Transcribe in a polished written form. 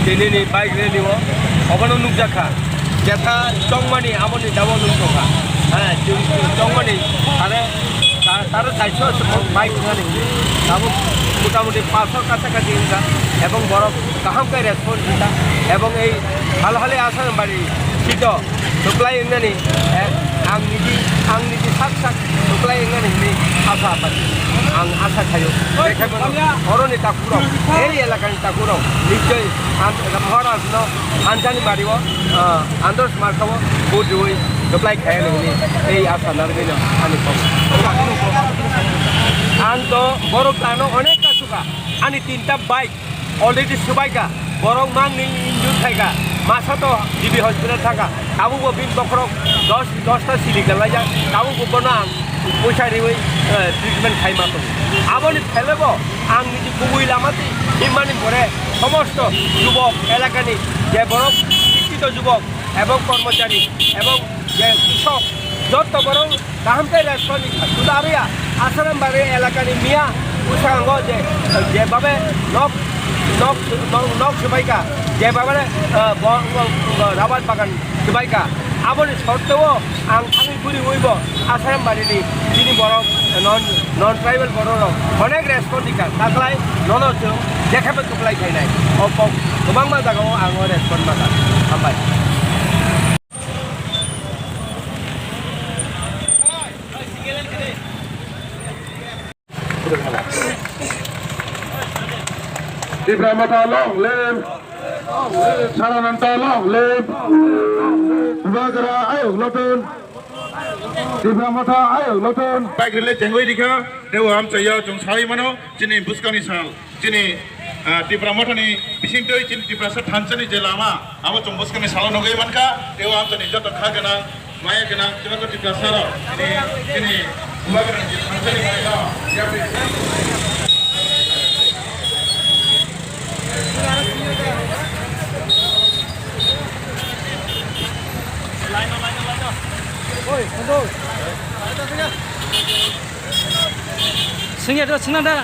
दिनैनि बाइक रेलियाव अबानो नुजाखा जेथा चंमानि आमोनि दाबो नुजाखा चंमानि आरो साइडआव बाइक होनानै दाबो मोटामुटी 500 काछाकाछि हिंसा এবং বড় কাহামকে রেসপন্স দিতা এবং এই ভালো হলে আসাম বাড়ি শীত supply enggani ang niji sak supply enggani ini asa apa ang asa kayo oroni takuro এই এলাকানি takuro নিশ্চয় মহারাজ no anjani bariwo andros markawo budui supply kaya ni এই asa nargina ani pom anto borok tano onek kasuka ani tinta bike already subaika borok mang ning injur thaiga মাসাতো DB hospital থাকা কাবুবো বিন বখরক 10টা silica লাইয়া কাবুবো বনা পয়সা রিওই treatment খাই মাতো আবনি ফেলেব আং নিজে কুবুই লামাতি ইমানি পরে সমস্ত যুবক এলাকানি যে বড় শিক্ষিত যুবক এবং কর্মচারী এবং যে কৃষক যত বড় কাহামতে রেসপন্স সুদারিয়া আসারাম বাড়ি এলাকানি মিয়া উসাঙ্গ যেভাবে নক সবাইকা যেভাবে রাবার বাগান সবাইকা আবনি সত্ত্বেও আং থাকি ঘুরি হইব আসারাম বাড়িনি যিনি বড় নন ট্রাইবেল বড় অনেক রেসপন্সিকা তাকলাই ননচ দেখাবে তোপলাই খাইনাই গোबां मा जागाव आं रेसपन्स मागा हामबाय Dipramata long live, Sarananta long live, Bagara ayok lotun, Dipramata ayok lotun. Baik relay tengoi dikha, dewa am saya jong sai mano, jini buskani sal, jini Dipramata ni bising toi jini Diprasat Hansani jelama, amo jong buskani sal nogai manka, dewa am jani jatuh khagana, maya kena, cuma tu Diprasara, jini Bagara Hansani maya, Oi, Sandro. Sini ada senada.